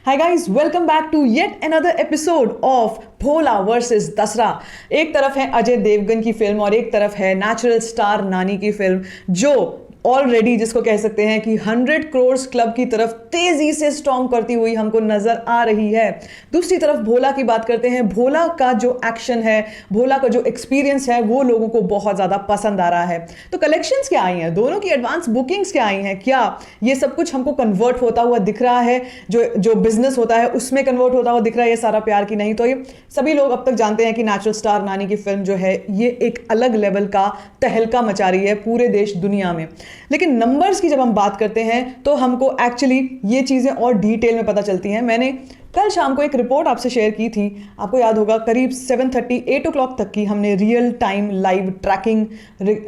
Hi guys, welcome back to yet another episode of Bhola versus Dasara. एक तरफ है अजय देवगन की फिल्म और एक तरफ है नेचुरल स्टार नानी की फिल्म जो ऑलरेडी जिसको कह सकते हैं कि 100 करोड़ क्लब की तरफ तेजी से स्टॉर्म करती हुई हमको नजर आ रही है। दूसरी तरफ भोला की बात करते हैं। भोला का जो एक्शन है, भोला का जो एक्सपीरियंस है वो लोगों को बहुत ज्यादा पसंद आ रहा है। तो कलेक्शंस क्या आई हैं, दोनों की एडवांस बुकिंग्स क्या आई हैं, क्या ये सब कुछ हमको कन्वर्ट होता हुआ दिख रहा है, जो बिजनेस होता है उसमें कन्वर्ट होता हुआ दिख रहा है ये सारा प्यार की नहीं। तो ये सभी लोग अब तक जानते हैं कि नेचुरल स्टार नानी की फिल्म जो है ये एक अलग लेवल का तहलका मचा रही है पूरे देश दुनिया में। लेकिन नंबर्स की जब हम बात करते हैं तो हमको एक्चुअली ये चीजें और डिटेल में पता चलती हैं। मैंने कल शाम को एक रिपोर्ट आपसे शेयर की थी, आपको याद होगा, करीब 7:30 8 o'clock तक की हमने real time live tracking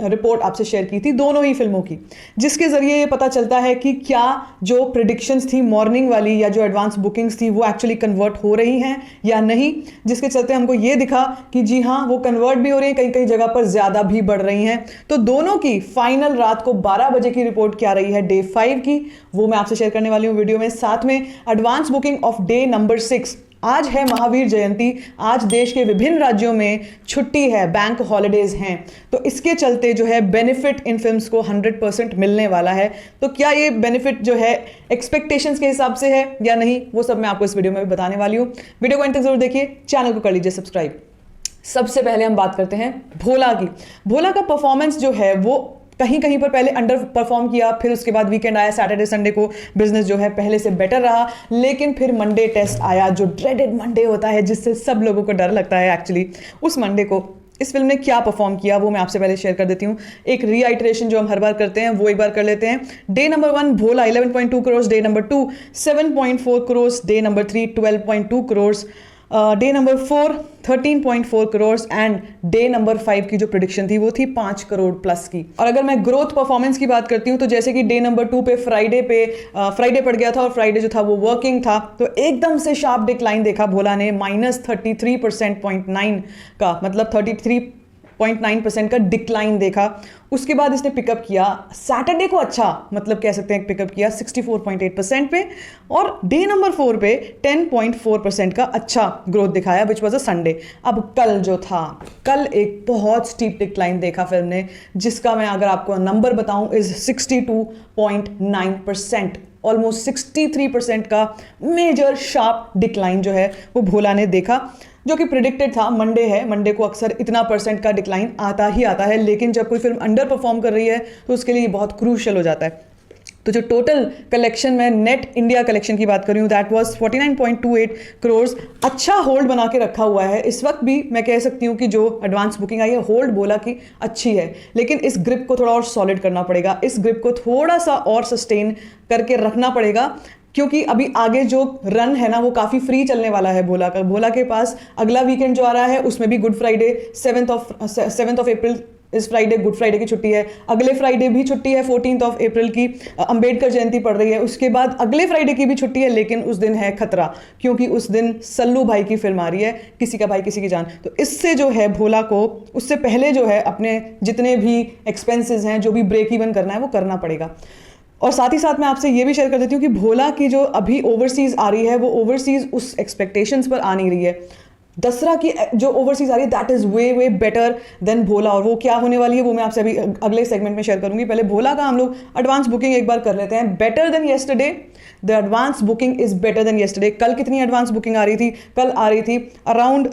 report आपसे शेयर की थी दोनों ही फिल्मों की, जिसके जरिए ये पता चलता है कि क्या जो प्रिडिक्शंस थी मॉर्निंग वाली या जो एडवांस बुकिंग्स थी वो एक्चुअली कन्वर्ट हो रही हैं या नहीं। जिसके चलते हमको ये दिखा कि जी हाँ, वो कन्वर्ट भी हो रही है, कई कई जगह पर ज़्यादा भी बढ़ रही हैं। तो दोनों की फाइनल रात को 12 बजे की रिपोर्ट क्या रही है डे 5 की, वो मैं आपसे शेयर करने वाली हूँ वीडियो में। साथ में advance booking of day number 6। आज है महावीर जयंती, आज देश के विभिन्न राज्यों में छुट्टी है, बैंक हॉलिडेज हैं, तो इसके चलते जो है बेनिफिट इन फिल्म्स को 100% मिलने वाला है। तो क्या ये बेनिफिट जो है एक्सपेक्टेशंस के हिसाब से है या नहीं, वो सब मैं आपको इस वीडियो में भी बताने वाली हूँ। वीडियो को अंत तक जरूर देखिए, चैनल को कर लीजिए सब्सक्राइब। सबसे पहले हम बात करते हैं भोला की। भोला का परफॉर्मेंस जो है वो कहीं कहीं पर पहले अंडर परफॉर्म किया, फिर उसके बाद वीकेंड आया, सैटरडे संडे को बिजनेस जो है पहले से बेटर रहा, लेकिन फिर मंडे टेस्ट आया, जो ड्रेडेड मंडे होता है जिससे सब लोगों को डर लगता है एक्चुअली। उस मंडे को इस फिल्म ने क्या परफॉर्म किया वो मैं आपसे पहले शेयर कर देती हूँ। एक रीआइटरेशन जो हम हर बार करते हैं वो एक बार कर लेते हैं। Day number 1 Bhola 11.2 crore, day number 2 7.4 crore, day number 3 12.2 crore, day number 4 13.4 crore and day number 5 की जो प्रिडिक्शन थी वो थी 5 करोड़ प्लस की। और अगर मैं ग्रोथ परफॉर्मेंस की बात करती हूँ तो जैसे कि डे नंबर 2 पे फ्राइडे पड़ गया था और फ्राइडे जो था वो वर्किंग था, तो एकदम से शार्प डिक्लाइन देखा भोला ने, -33.9 का, मतलब 33.9% का डिक्लाइन देखा। उसके बाद इसने पिकअप किया सैटरडे को, अच्छा मतलब कह सकते हैं पिकअप किया 64.8% पे, और डे नंबर 4 पे 10.4% का अच्छा ग्रोथ दिखाया विच वॉज अ संडे। अब कल जो था, कल एक बहुत स्टीप डिक्लाइन देखा फिल्म ने, जिसका मैं अगर आपको नंबर बताऊं इज 62.9%, ऑलमोस्ट 63% का मेजर शार्प डिक्लाइन जो है वो भोला ने देखा, जो कि प्रिडिक्टेड था। मंडे है, मंडे को अक्सर इतना % का डिक्लाइन आता ही आता है, लेकिन जब कोई फिल्म अंडर परफॉर्म कर रही है तो उसके लिए बहुत क्रूशियल हो जाता है। तो जो टोटल कलेक्शन में नेट इंडिया कलेक्शन की बात कर रही हूँ दैट वाज 49.28 करोड़, अच्छा होल्ड बना के रखा हुआ है। इस वक्त भी मैं कह सकती हूँ कि जो एडवांस बुकिंग आई है होल्ड बोला कि अच्छी है, लेकिन इस ग्रिप को थोड़ा और सॉलिड करना पड़ेगा, इस ग्रिप को थोड़ा सा और सस्टेन करके रखना पड़ेगा, क्योंकि अभी आगे जो रन है ना वो काफ़ी फ्री चलने वाला है भोला का। भोला के पास अगला वीकेंड जो आ रहा है उसमें भी good Friday 7th of April, इस फ्राइडे गुड फ्राइडे की छुट्टी है, अगले फ्राइडे भी छुट्टी है 14th ऑफ अप्रैल की, अंबेडकर जयंती पड़ रही है, उसके बाद अगले फ्राइडे की भी छुट्टी है, लेकिन उस दिन है खतरा, क्योंकि उस दिन सल्लू भाई की फिल्म आ रही है, किसी का भाई किसी की जान। तो इससे जो है भोला को उससे पहले जो है अपने जितने भी एक्सपेंसेस हैं, जो भी ब्रेक इवन करना है वो करना पड़ेगा। और साथ ही साथ मैं आपसे ये भी शेयर कर देती हूँ कि भोला की जो अभी ओवरसीज आ रही है वो ओवरसीज उस एक्सपेक्टेशंस पर आ नहीं रही है। दसरा की जो ओवरसीज आ रही है that is way better than Bhola, और वो क्या होने वाली है वो मैं आपसे अभी अगले सेगमेंट में शेयर करूंगी। पहले भोला का हम लोग एडवांस बुकिंग एक बार कर लेते हैं। Better than yesterday, the advance booking is better than yesterday. कल कितनी एडवांस बुकिंग आ रही थी? कल आ रही थी अराउंड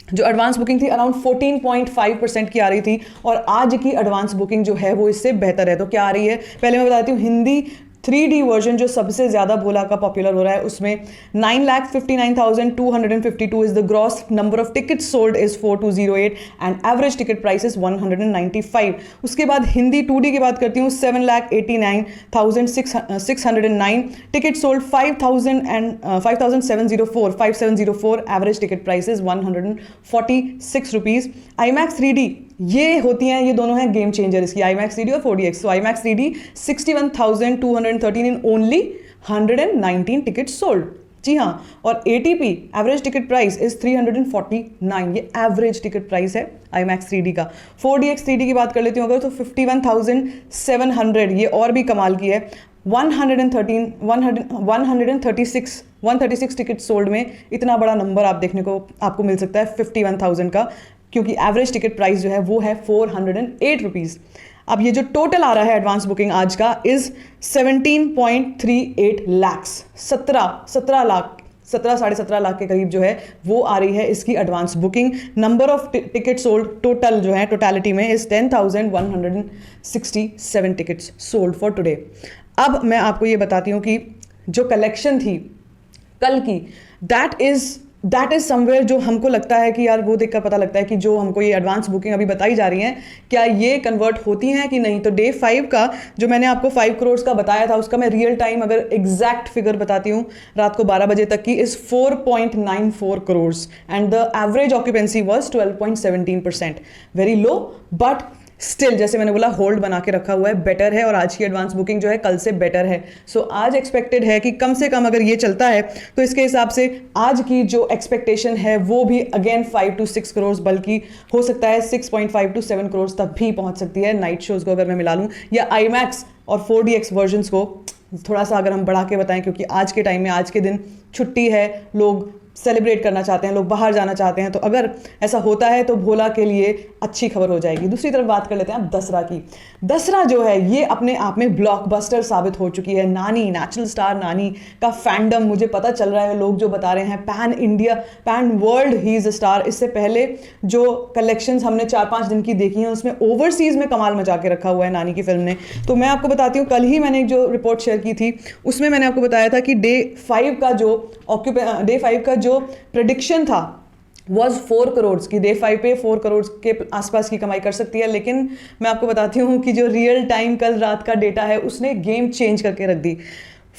जो एडवांस बुकिंग थी अराउंड 14.5% की आ रही थी, और आज की एडवांस बुकिंग जो है वो इससे बेहतर है। तो क्या आ रही है पहले मैं बताती हूँ। हिंदी 3D वर्जन जो सबसे ज़्यादा भोला का पॉपुलर हो रहा है उसमें 9,59,252 is the gross number of ticket sold is 4208 and average ticket price is 195। उसके बाद हिंदी 2D की बात करती हूँ 7,89,609 ticket sold 5,704 average ticket price is 146 rupees. IMAX 3D ये होती हैं, ये दोनों हैं गेम चेंजर इसकी, IMAX 3D और 4DX। तो IMAX 3D 61,213 in only 119 ticket sold. जी हाँ, और ATP average ticket price is 349, ये एवरेज टिकट प्राइस है IMAX 3D का। 4DX 3D की बात कर लेती हूँ अगर, तो 51,700, ये और भी कमाल की है। 136 टिकट सोल्ड में इतना बड़ा नंबर आपको मिल सकता है 51,000 का, क्योंकि एवरेज टिकट प्राइस जो है वो है 408 रुपीज़। अब ये जो टोटल आ रहा है एडवांस बुकिंग आज का इज 17.38 लैक्स, 17 लाख, 17 लाख के करीब जो है वो आ रही है इसकी advance booking. Number of ticket sold total जो है टोटलिटी में is 10,167 tickets sold for today. अब मैं आपको ये बताती हूँ कि जो कलेक्शन थी कल की, दैट इज समवेयर जो हमको लगता है कि यार वो देखकर पता लगता है कि जो हमको ये एडवांस बुकिंग अभी बताई जा रही है क्या ये कन्वर्ट होती हैं कि नहीं। तो डे 5 का जो मैंने आपको 5 करोड़ का बताया था उसका मैं रियल टाइम अगर एग्जैक्ट फिगर बताती हूँ रात को 12 बजे तक की is 4.94 crore and the average occupancy was 12.17%, very low but still जैसे मैंने बोला होल्ड बना के रखा हुआ है, बेटर है और आज की एडवांस बुकिंग जो है कल से बेटर है। सो आज एक्सपेक्टेड है कि कम से कम अगर ये चलता है तो इसके हिसाब से आज की जो एक्सपेक्टेशन है वो भी अगेन 5 to 6 करोड़, बल्कि हो सकता है 6.5 to 7 करोड़ तक भी पहुंच सकती है नाइट शोज को अगर मैं मिला लूँ, या IMAX और 4DX वर्जन्स को थोड़ा सा अगर हम बढ़ा के बताएं, क्योंकि आज के टाइम में आज के दिन छुट्टी है, लोग सेलिब्रेट करना चाहते हैं, लोग बाहर जाना चाहते हैं, तो अगर ऐसा होता है तो भोला के लिए अच्छी खबर हो जाएगी। दूसरी तरफ बात कर लेते हैं अब दसरा की। दसरा जो है ये अपने आप में ब्लॉकबस्टर साबित हो चुकी है। नानी, नेचुरल स्टार नानी का फैंडम मुझे पता चल रहा है, लोग जो बता रहे हैं pan India pan world he is a star. इससे पहले जो कलेक्शंस हमने 4-5 दिन की देखी हैं उसमें ओवरसीज में कमाल मचा के रखा हुआ है नानी की फिल्म ने। तो मैं आपको बताती हूँ, कल ही मैंने एक जो रिपोर्ट शेयर की थी उसमें मैंने आपको बताया था कि डे 5 का जो प्रेडिक्शन था वॉज 4 करोड़ की, डे 5 पे 4 करोड़ के आसपास की कमाई कर सकती है। लेकिन मैं आपको बताती हूँ कि जो रियल टाइम कल रात का डेटा है उसने गेम चेंज करके रख दी।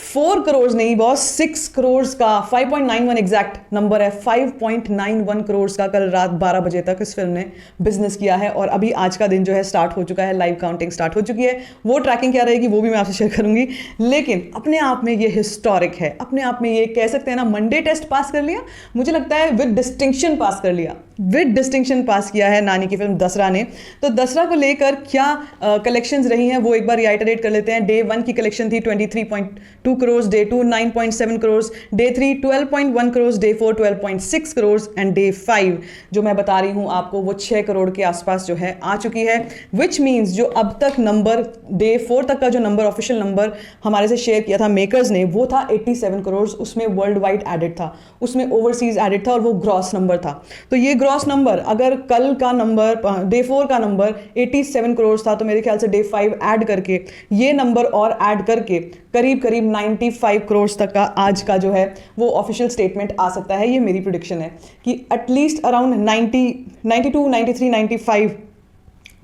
4 करोड़ नहीं बॉस, 6 करोड़ का 5.91 एग्जैक्ट नंबर है, 5.91 करोड़ का कल रात 12 बजे तक इस फिल्म ने बिजनेस किया है। और अभी आज का दिन जो है स्टार्ट हो चुका है, लाइव काउंटिंग स्टार्ट हो चुकी है। वो ट्रैकिंग क्या रहेगी वो भी मैं आपसे शेयर करूंगी। लेकिन अपने आप में ये हिस्टोरिक है, अपने आप में ये कह सकते हैं ना मंडे टेस्ट पास कर लिया, मुझे लगता है विद डिस्टिंक्शन पास कर लिया, विद डिस्टिंक्शन पास किया है नानी की फिल्म दसरा ने। तो दसरा को लेकर क्या कलेक्शंस रही हैं वो एक बार रिआइटरेट कर लेते हैं। डे 1 की कलेक्शन थी 23.2 crore, day 2 9.7 crore, day 3 12.1 crore, day 4 12.6 crore and day 5 जो मैं बता रही हूं आपको वो 6 करोड़ के आसपास जो है आ चुकी है। विच मीन्स जो अब तक नंबर डे 4 तक का जो नंबर ऑफिशियल नंबर हमारे से शेयर किया था मेकर्स ने वो था 87 करोड़, उसमें वर्ल्ड वाइड एडेड था, उसमें ओवरसीज एडेड था और वो ग्रॉस नंबर था। तो ये ग्रॉस नंबर अगर कल का नंबर डे 4 का नंबर 87 करोड़ था तो मेरे ख्याल से डे 5 ऐड करके ये नंबर और ऐड करके करीब करीब 95 करोड़ तक का आज का जो है वो ऑफिशियल स्टेटमेंट आ सकता है। ये मेरी प्रेडिक्शन है कि एटलीस्ट अराउंड 92, 93, 95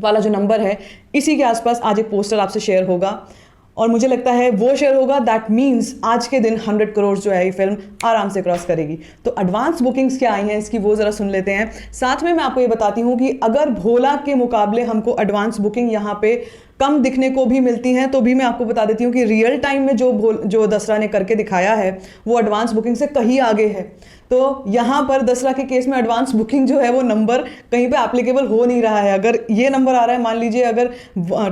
वाला जो नंबर है इसी के आसपास आज एक पोस्टर आपसे शेयर होगा और मुझे लगता है वो शेयर होगा। दैट मीन्स आज के दिन 100 करोड़ जो है ये फिल्म आराम से क्रॉस करेगी। तो एडवांस बुकिंग्स क्या आई हैं इसकी वो ज़रा सुन लेते हैं। साथ में मैं आपको ये बताती हूँ कि अगर भोला के मुकाबले हमको एडवांस बुकिंग यहाँ पे कम दिखने को भी मिलती हैं तो भी मैं आपको बता देती हूँ कि रियल टाइम में जो दसरा ने करके दिखाया है वो एडवांस बुकिंग से कहीं आगे है। तो यहाँ पर दसरा के केस में एडवांस बुकिंग जो है वो नंबर कहीं पे एप्लीकेबल हो नहीं रहा है। अगर ये नंबर आ रहा है, मान लीजिए अगर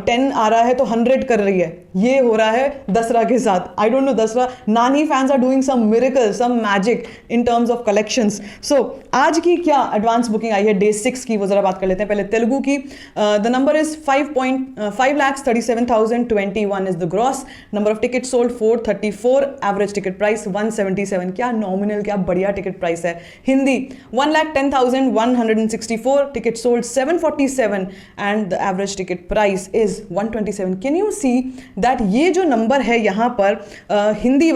10 आ रहा है तो 100 कर रही है, ये हो रहा है दसरा के साथ। I don't know, Dasara Nani fans are doing some miracle, some magic in terms of collections. So आज की क्या एडवांस बुकिंग आई है डे 6 की वो जरा बात कर लेते हैं। पहले तेलुगु की the number is 5,37,021 is the gross number of ticket sold 434, average ticket price 177। क्या नॉमिनल, क्या बढ़िया टिकट प्राइस है। Hindi 1,10,164, ticket sold 747 and the average ticket price is 127। Can you see that ये जो नंबर है यहाँ पर हिंदी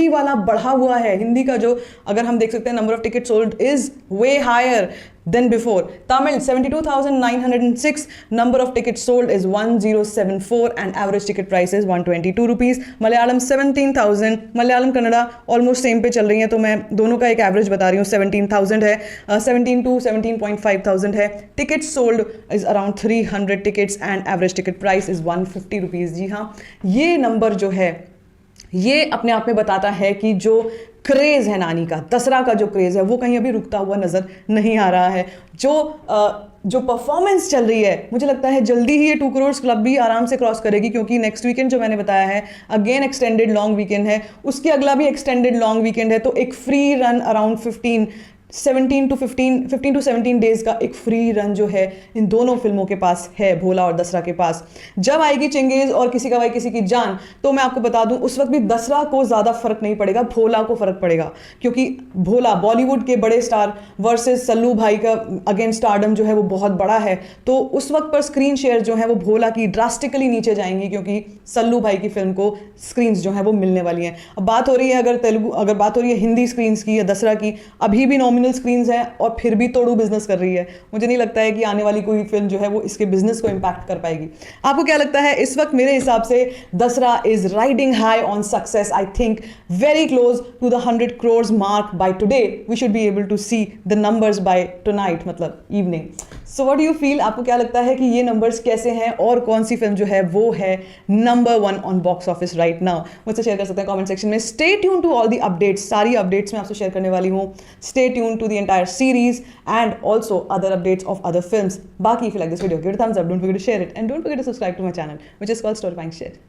वाला बढ़ा हुआ है। हिंदी का जो अगर हम देख सकते हैं number of ticket sold is way higher than before. Tamil 72,906, number of tickets sold is 1074 and average ticket price is 122 rupees. Malayalam 17,000, Malayalam Kannada almost same पे चल रही हैं तो मैं दोनों का एक एवरेज बता रही हूँ। 17,000 है, 17 to 17.5 thousand है। Tickets sold is around 300 tickets and average ticket price is 150 rupees. जी हाँ, ये नंबर जो है ये अपने आप में बताता है कि जो क्रेज़ है नानी का, दसरा का जो क्रेज़ है वो कहीं अभी रुकता हुआ नज़र नहीं आ रहा है। जो जो परफॉर्मेंस चल रही है, मुझे लगता है जल्दी ही ये 2 करोड़ क्लब भी आराम से क्रॉस करेगी, क्योंकि नेक्स्ट वीकेंड जो मैंने बताया है अगेन एक्सटेंडेड लॉन्ग वीकेंड है, उसके अगला भी एक्सटेंडेड लॉन्ग वीकेंड है, तो एक free run around 15 to 17 days का एक फ्री रन जो है इन दोनों फिल्मों के पास है, भोला और दसरा के पास। जब आएगी चंगेज और किसी का भाई किसी की जान, तो मैं आपको बता दूं उस वक्त भी दसरा को ज़्यादा फर्क नहीं पड़ेगा, भोला को फर्क पड़ेगा, क्योंकि भोला बॉलीवुड के बड़े स्टार वर्सेस सल्लू भाई का अगेन स्टारडम जो है वो बहुत बड़ा है, तो उस वक्त पर स्क्रीन शेयर जो है वो भोला की ड्रास्टिकली नीचे जाएंगी, क्योंकि सल्लू भाई की फिल्म को स्क्रीन्स जो है वो मिलने वाली हैं। अब बात हो रही है अगर बात हो रही है हिंदी स्क्रीन्स की या दसरा की, अभी भी नॉमिनल स्क्रीन्स हैं और फिर भी तोड़ू बिजनेस कर रही है। मुझे नहीं लगता है कि आने वाली कोई फिल्म जो है वो इसके बिजनेस को इंपैक्ट कर पाएगी। आपको क्या लगता है? इस वक्त मेरे हिसाब से Dasara is riding high on success, I think very close to the 100 crores mark by today. We should be able to see the numbers by tonight, मतलब evening. So what do you feel? आपको क्या लगता है कि ये numbers कैसे हैं और कौन सी फिल्म जो है वो है number 1 on box office right now? मुझसे शेयर कर सकते हैं कमेंट सेक्शन में। Stay tune to all the updates, सारी अपडेट्स मैं आपसे शेयर करने वाली हूँ। Stay tune to the entire series and also other updates of other films. बाकी if you like this video, give it a thumbs up, don't forget to share it, and don't forget to subscribe to my channel, which is called Storifying Shit.